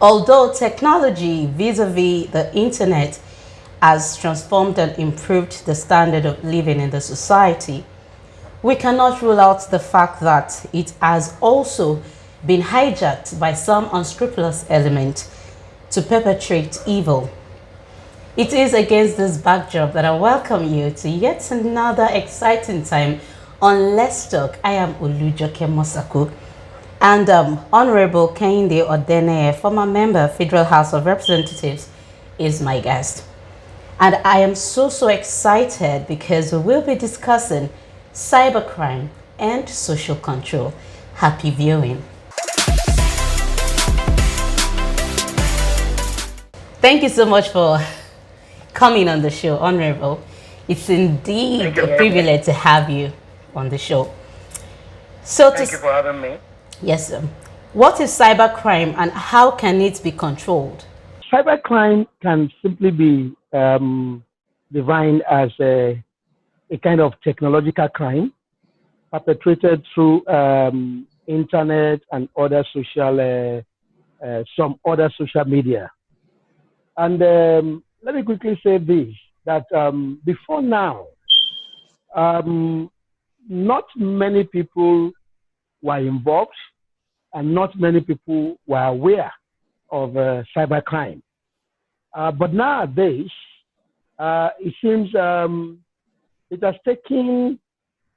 Although technology vis-a-vis the internet has transformed and improved the standard of living in the society, we cannot rule out the fact that it has also been hijacked by some unscrupulous element to perpetrate evil. It is against this backdrop that I welcome you to yet another exciting time on Let's Talk. I am Olujoke Mosaku, and Honorable Kehinde Odeneye, former member, Federal House of Representatives, is my guest. And I am so excited because we will be discussing cybercrime and social control. Happy viewing. Thank you so much for coming on the show, Honorable. It's indeed a privilege to have you on the show. Thank you for having me. Yes, sir. What is cybercrime and how can it be controlled? Cybercrime can simply be defined as a kind of technological crime perpetrated through internet and other some other social media. And let me quickly say this, that before now, not many people were involved and not many people were aware of cybercrime. But nowadays, it seems it has taken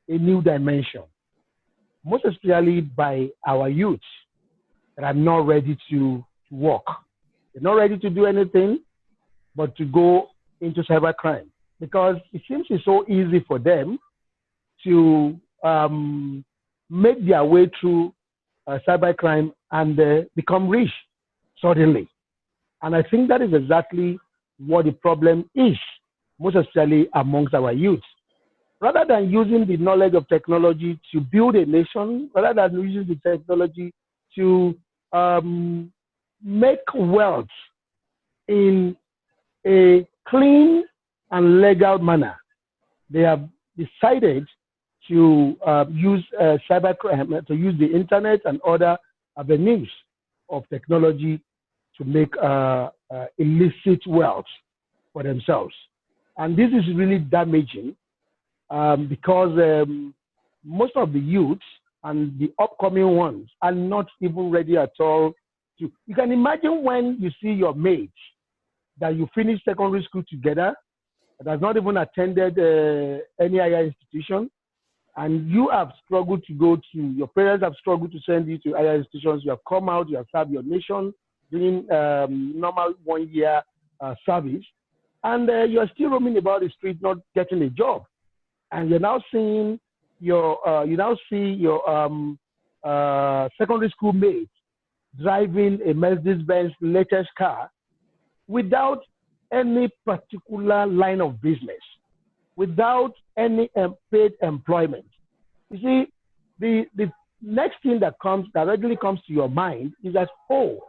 a new dimension, most especially by our youth that are not ready to work. They're not ready to do anything but to go into cybercrime because it seems it's so easy for them to make their way through cybercrime and become rich suddenly. And I think that is exactly what the problem is, most especially amongst our youth. Rather than using the knowledge of technology to build a nation, rather than using the technology to make wealth in a clean and legal manner, they have decided to use cybercrime, to use the internet and other avenues of technology to make illicit wealth for themselves. And this is really damaging because most of the youths and the upcoming ones are not even ready at all to. You can imagine when you see your mate that you finished secondary school together, that has not even attended any higher institution, and you have struggled to go to, your parents have struggled to send you to higher institutions, you have come out, you have served your nation during normal 1 year service, and you're still roaming about the street not getting a job. And you're now seeing your, secondary school mate driving a Mercedes-Benz latest car without any particular line of business, without any paid employment. You see, the next thing that readily comes to your mind is that, oh,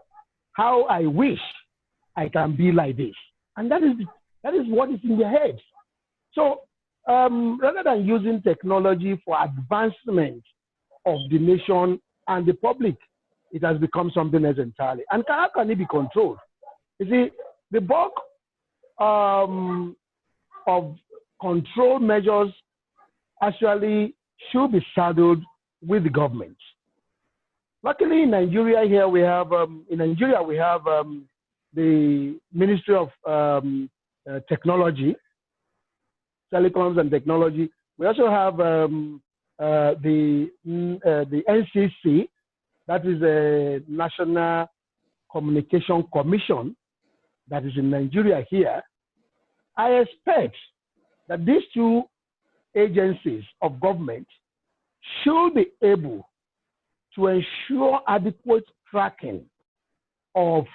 how I wish I can be like this. And that is what is in their heads. So rather than using technology for advancement of the nation and the public, it has become something else entirely. And how can it be controlled? You see, the bulk of control measures actually should be saddled with the government. Luckily, in Nigeria, here we have the Ministry of Technology, Telecoms and Technology. We also have the NCC, that is a National Communication Commission, that is in Nigeria here. I expect that these two agencies of government should be able to ensure adequate tracking of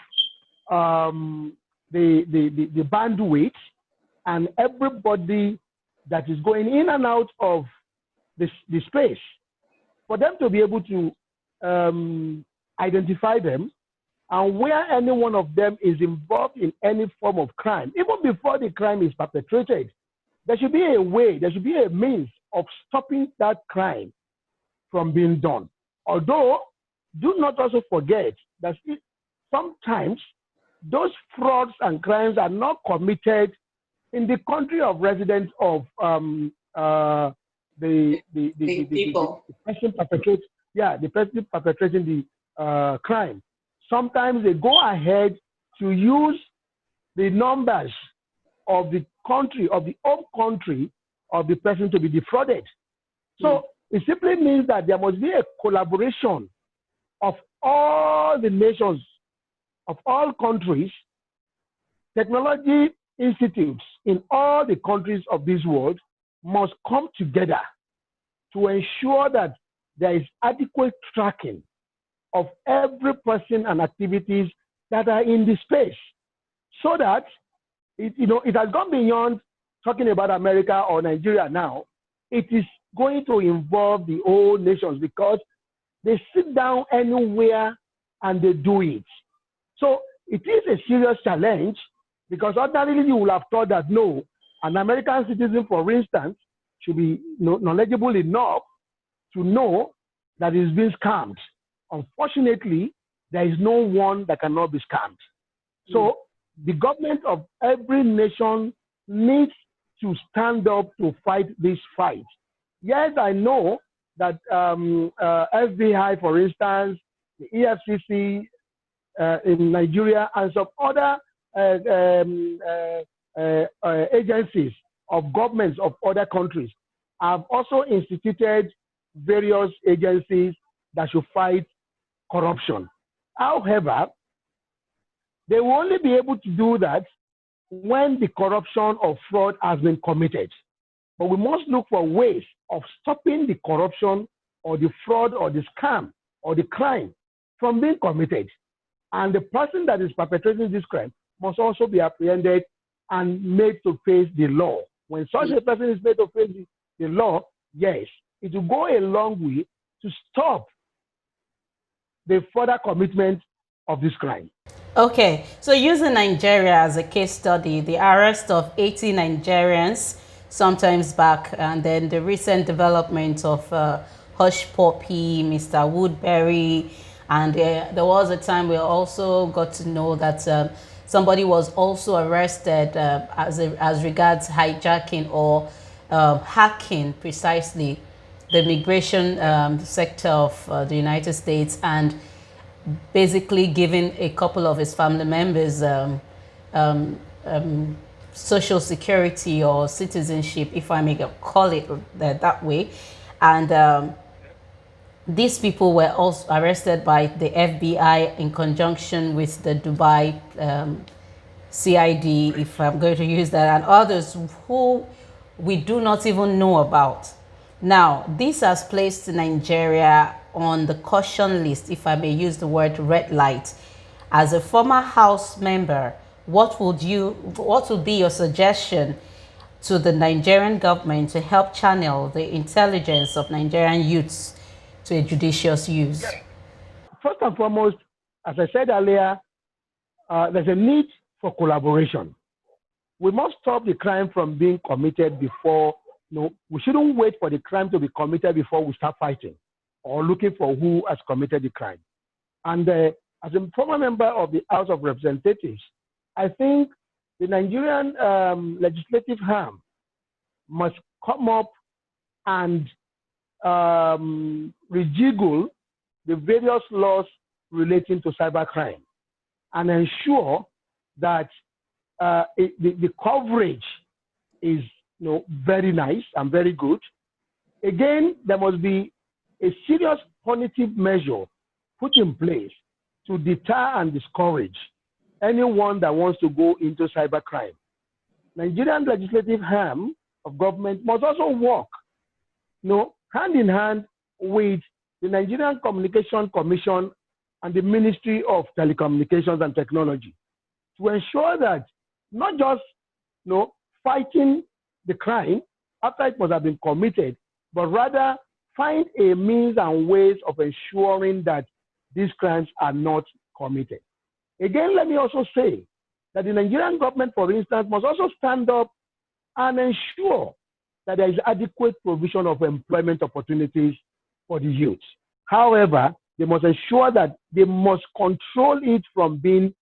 the bandwidth and everybody that is going in and out of the space, for them to be able to identify them, and where any one of them is involved in any form of crime, even before the crime is perpetrated, there should be a way, there should be a means of stopping that crime from being done. Although, do not also forget that sometimes those frauds and crimes are not committed in the country of residence of the people. person perpetrating, the person perpetrating the crime. Sometimes they go ahead to use the numbers of the country, of the home country of the person to be defrauded. So it simply means that there must be a collaboration of all the nations, of all countries, technology institutes in all the countries of this world must come together to ensure that there is adequate tracking of every person and activities that are in the space, so that it has gone beyond talking about America or Nigeria now. It is going to involve the whole nations, because they sit down anywhere and they do it. So it is a serious challenge, because ordinarily you will have thought that no, an American citizen, for instance, should be knowledgeable enough to know that he's being scammed. Unfortunately, there is no one that cannot be scammed. So the government of every nation needs to stand up to fight this fight. Yes, I know that FBI, for instance, the EFCC in Nigeria, and some other agencies of governments of other countries have also instituted various agencies that should fight corruption. However, they will only be able to do that when the corruption or fraud has been committed. But we must look for ways of stopping the corruption or the fraud or the scam or the crime from being committed. And the person that is perpetrating this crime must also be apprehended and made to face the law. When such a person is made to face the law, yes, it will go a long way to stop the further commitment of this crime. Okay, so using Nigeria as a case study, the arrest of 80 Nigerians sometimes back, and then the recent development of Hush Puppy, Mr. Woodbury, and there was a time we also got to know that somebody was also arrested as regards hijacking or hacking precisely the migration sector of the United States, and basically giving a couple of his family members social security or citizenship, if I may call it that way. And these people were also arrested by the FBI in conjunction with the Dubai CID, if I'm going to use that, and others who we do not even know about. Now, this has placed Nigeria on the caution list, if I may use the word red light. As a former House member, what would be your suggestion to the Nigerian government to help channel the intelligence of Nigerian youths to a judicious use? First and foremost, as I said earlier, there's a need for collaboration. We must stop the crime from being committed before. We shouldn't wait for the crime to be committed before we start fighting or looking for who has committed the crime. And as a former member of the House of Representatives, I think the Nigerian legislative arm must come up and rejiggle the various laws relating to cybercrime and ensure that the coverage is very nice and very good. Again, there must be a serious punitive measure put in place to deter and discourage anyone that wants to go into cybercrime. Nigerian legislative arm of government must also work hand in hand with the Nigerian Communication Commission and the Ministry of Telecommunications and Technology to ensure that not just fighting the crime after it must have been committed, but rather find a means and ways of ensuring that these crimes are not committed. Again, let me also say that the Nigerian government, for instance, must also stand up and ensure that there is adequate provision of employment opportunities for the youth. However, they must ensure that they must control it from being,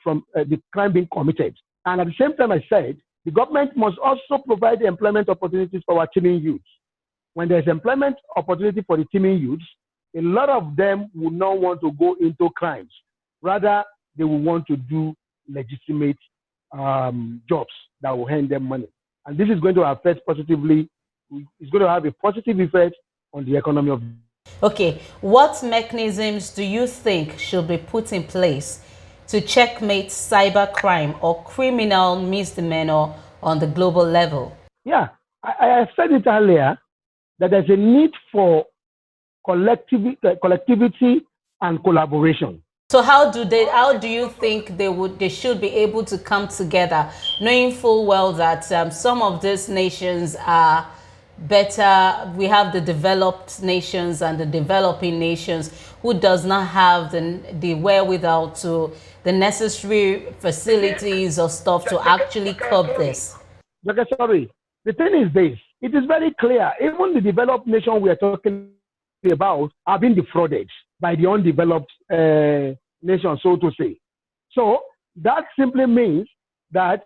from the crime being committed. And at the same time, I said, the government must also provide employment opportunities for our teeming youths. When there's employment opportunity for the teeming youths, a lot of them will not want to go into crimes. Rather, they will want to do legitimate jobs that will earn them money. And this is going to affect positively, it's going to have a positive effect on the economy of. Okay, what mechanisms do you think should be put in place to checkmate cybercrime or criminal misdemeanor on the global level? Yeah, I said it earlier that there's a need for collectivity and collaboration. So how do you think they should be able to come together, knowing full well that some of these nations are better? We have the developed nations and the developing nations who does not have the wherewithal to the necessary facilities or stuff to actually curb this. Okay, sorry. The thing is this, it is very clear, even the developed nation we are talking about are being defrauded by the undeveloped nation, so to say. So that simply means that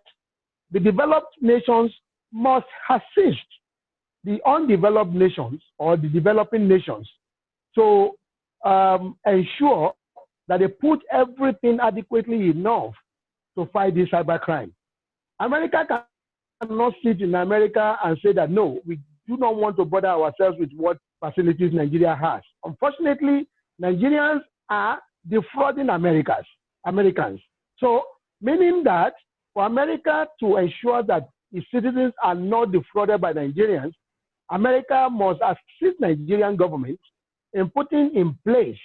the developed nations must assist the undeveloped nations or the developing nations to ensure that they put everything adequately enough to fight this cybercrime. America cannot sit in America and say that, no, we do not want to bother ourselves with what facilities Nigeria has. Unfortunately, Nigerians are defrauding Americans. So, meaning that for America to ensure that its citizens are not defrauded by Nigerians, America must assist Nigerian government in putting in place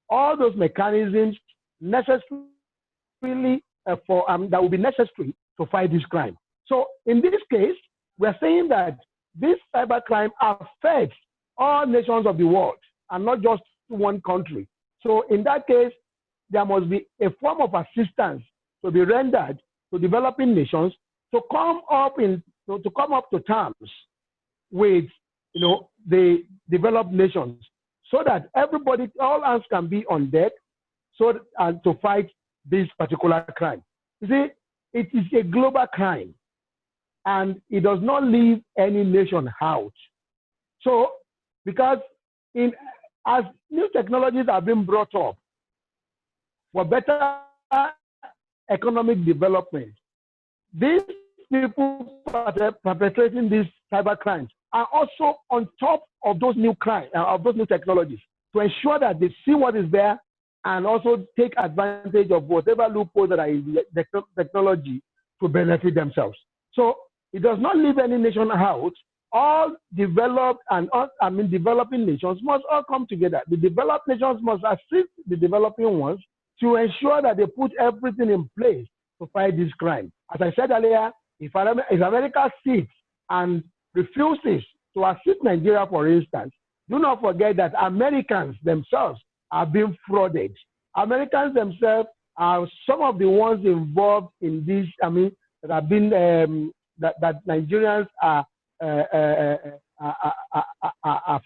all those mechanisms necessarily that will be necessary to fight this crime. So, in this case, we are saying that this cybercrime affects all nations of the world and not just one country. So in that case, there must be a form of assistance to be rendered to developing nations to come up to terms with the developed nations, so that everybody, all hands can be on deck, to fight this particular crime. You see, it is a global crime, and it does not leave any nation out. So, because as new technologies are being brought up for better economic development, these people perpetrating these cyber crimes are also on top of those new crimes, of those new technologies, to ensure that they see what is there and also take advantage of whatever loopholes that are in the technology to benefit themselves. So it does not leave any nation out. All developed and developing nations must all come together. The developed nations must assist the developing ones to ensure that they put everything in place to fight this crime. As I said earlier, if America sits and refuses to assist Nigeria, for instance, do not forget that Americans themselves are being frauded. Americans themselves are some of the ones involved in this. That have been that Nigerians are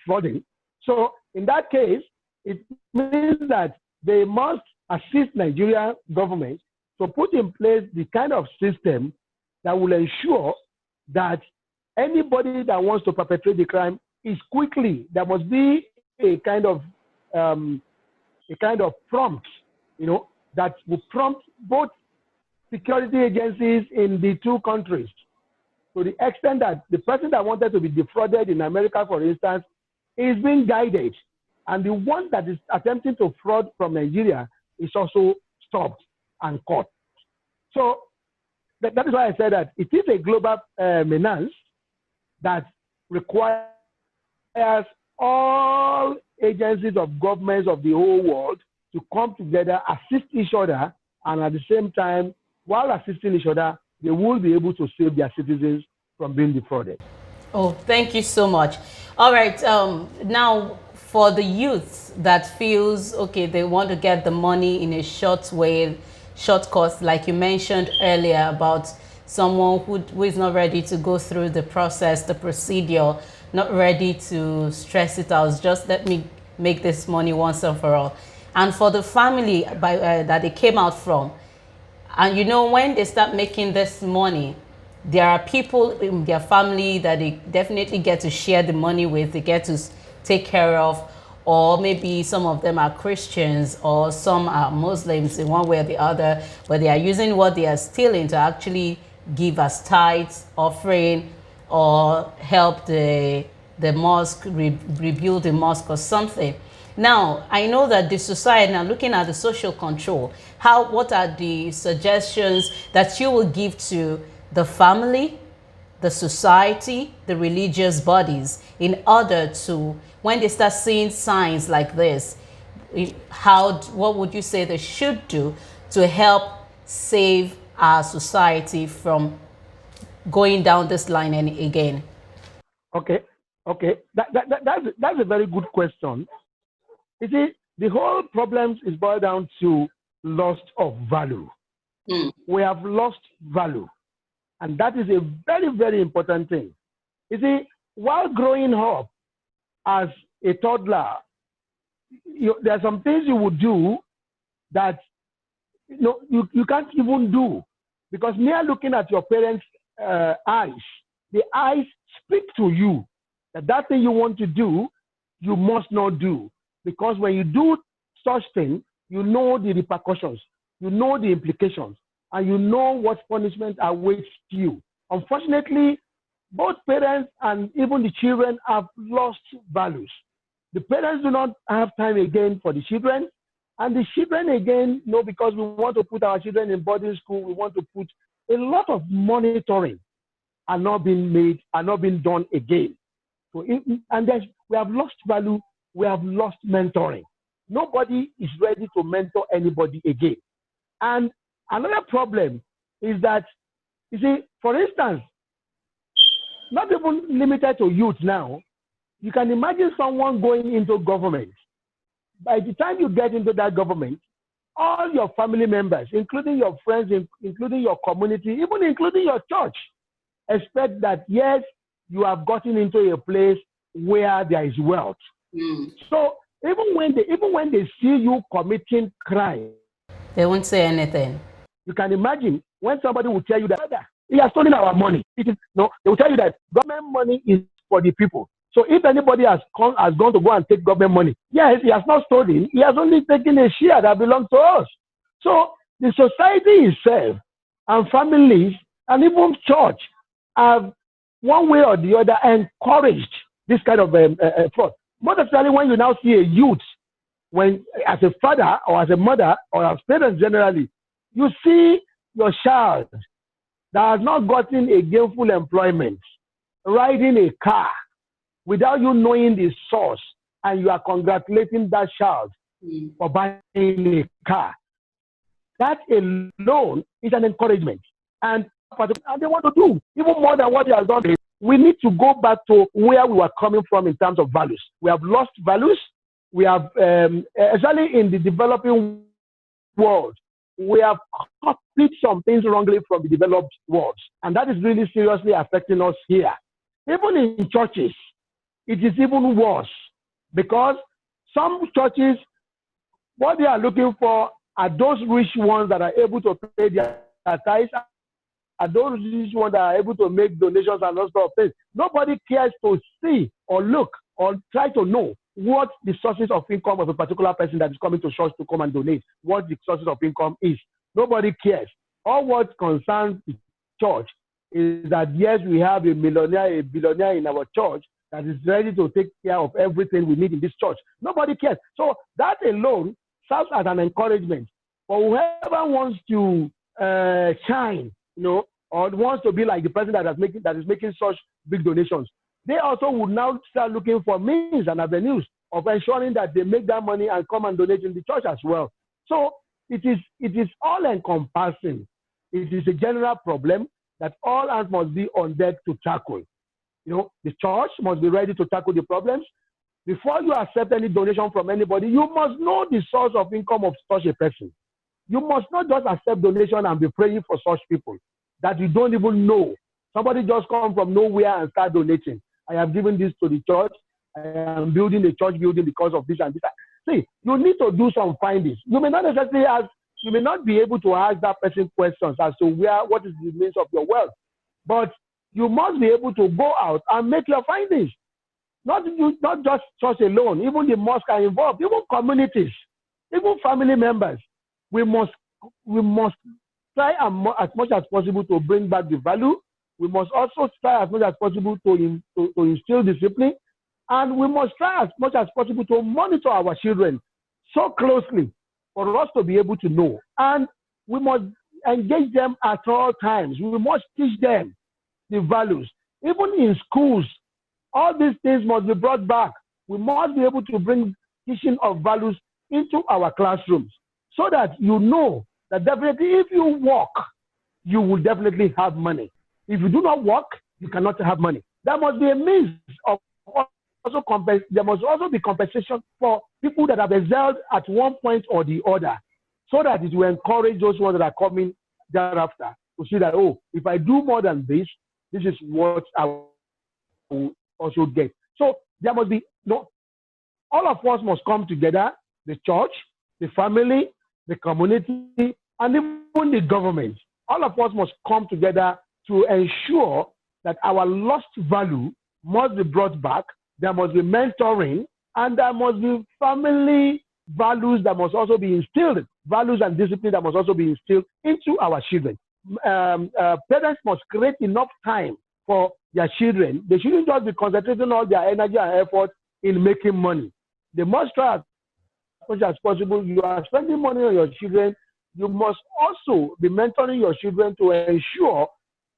frauding. So in that case, it means that they must assist Nigerian government to put in place the kind of system that will ensure that anybody that wants to perpetrate the crime is quickly. There must be a kind of prompt, that will prompt both security agencies in the two countries, to the extent that the person that wanted to be defrauded in America, for instance, is being guided, and the one that is attempting to fraud from Nigeria is also stopped and caught. So that is why I said that it is a global menace that requires all agencies of governments of the whole world to come together, assist each other, and at the same time, while assisting each other, they will be able to save their citizens from being defrauded. Oh, thank you so much. All right. Now, for the youth that feels, okay, they want to get the money in a short way, short course, like you mentioned earlier about someone who is not ready to go through the process, the procedure, not ready to stress it out. Just let me make this money once and for all. And for the family that they came out from, and you know, when they start making this money, there are people in their family that they definitely get to share the money with, they get to take care of, or maybe some of them are Christians or some are Muslims in one way or the other, but they are using what they are stealing to actually give as tithes, offering, or help the mosque, rebuild the mosque or something. Now, I know that the society, now looking at the social control, what are the suggestions that you will give to the family, the society, the religious bodies, in order to, when they start seeing signs like this, what would you say they should do to help save our society from going down this line again? Okay. That's a very good question. You see, the whole problem is boiled down to loss of value. We have lost value. And that is a very, very important thing. You see, while growing up as a toddler, there are some things you would do that you can't even do, because mere looking at your parents' eyes, the eyes speak to you that thing you want to do, you must not do. Because when you do such thing, you know the repercussions, you know the implications, and you know what punishment awaits you. Unfortunately, both parents and even the children have lost values. The parents do not have time again for the children, and the children again, because we want to put our children in boarding school, we want to put a lot of monitoring are not being done again. So, we have lost value, we have lost mentoring. Nobody is ready to mentor anybody again. And another problem is that, you see, for instance, not even limited to youth now, you can imagine someone going into government. By the time you get into that government, all your family members, including your friends, including your community, even including your church, expect that, yes, you have gotten into a place where there is wealth. So even when they see you committing crime, they won't say anything. You can imagine when somebody will tell you that he has stolen our money. They will tell you that government money is for the people. So if anybody has gone to go and take government money, yes, he has not stolen. He has only taken a share that belongs to us. So the society itself and families and even church have, one way or the other, encouraged this kind of fraud. Most especially when you now see a youth, when as a father or as a mother or as parents generally, you see your child that has not gotten a gainful employment riding a car without you knowing the source, and you are congratulating that child for buying a car. That alone is an encouragement. And they want to do even more than what he has done. We need to go back to where we were coming from in terms of values. We have lost values. We have, especially in the developing world, we have copied some things wrongly from the developed world. And that is really seriously affecting us here. Even in churches, it is even worse, because some churches, what they are looking for are those rich ones that are able to pay their tithes, are those rich ones that are able to make donations and those sort of things. Nobody cares to see or look or try to know what the sources of income of a particular person that is coming to church to come and donate, what the sources of income is. Nobody cares. All what concerns the church is that, yes, we have a millionaire, a billionaire in our church that is ready to take care of everything we need in this church. Nobody cares. So that alone serves as an encouragement for whoever wants to shine, or wants to be like the person that is making such big donations. They also would now start looking for means and avenues of ensuring that they make that money and come and donate in the church as well. So it is all encompassing. It is a general problem that all hands must be on deck to tackle. The church must be ready to tackle the problems. Before you accept any donation from anybody, you must know the source of income of such a person. You must not just accept donation and be praying for such people that you don't even know. Somebody just come from nowhere and start donating. I have given this to the church. I am building a church building because of this and this. See, you need to do some findings. You may not necessarily ask, you may not be able to ask that person questions as to what is the means of your wealth, but you must be able to go out and make your findings. Not just church alone. Even the mosque are involved. Even communities, even family members. We must try as much as possible to bring back the value. We must also try as much as possible to instill discipline. And we must try as much as possible to monitor our children so closely for us to be able to know. And we must engage them at all times. We must teach them the values. Even in schools, all these things must be brought back. We must be able to bring teaching of values into our classrooms so that you know that definitely if you work, you will definitely have money. If you do not work, you cannot have money. There must be a means of there must also be compensation for people that have excelled at one point or the other, so that it will encourage those ones that are coming thereafter to see that, oh, if I do more than this, this is what I will also get. So there must be, all of us must come together, the church, the family, the community, and even the government. All of us must come together to ensure that our lost value must be brought back. There must be mentoring, and there must be family values that must also be instilled, values and discipline that must also be instilled into our children. Parents must create enough time for their children. They shouldn't just be concentrating all their energy and effort in making money. They must try as much as possible. You are spending money on your children. You must also be mentoring your children to ensure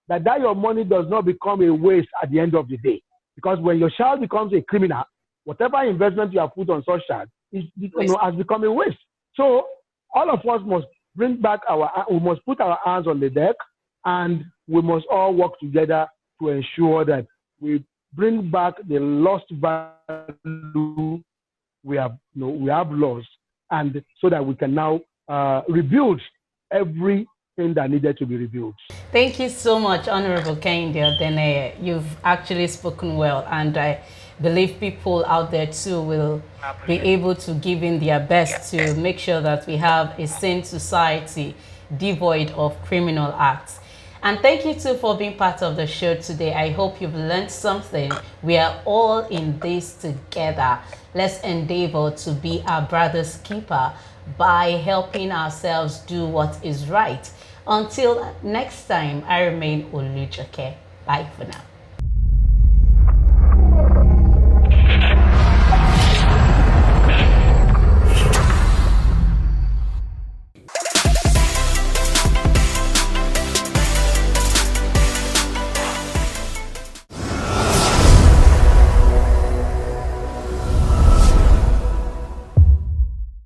that your money does not become a waste at the end of the day. Because when your child becomes a criminal, whatever investment you have put on such child has become a waste. So all of us must bring back we must put our hands on the deck, and we must all work together to ensure that we bring back the lost value we have lost, and so that we can now rebuild everything that needed to be rebuilt. Thank you so much, Honorable Kehinde Odeneye. You've actually spoken well, and I believe people out there too will be able to give in their best to make sure that we have a sane society devoid of criminal acts. And thank you too for being part of the show today. I hope you've learned something. We are all in this together. Let's endeavor to be our brother's keeper by helping ourselves do what is right. Until next time, I remain Olujoke. Bye for now.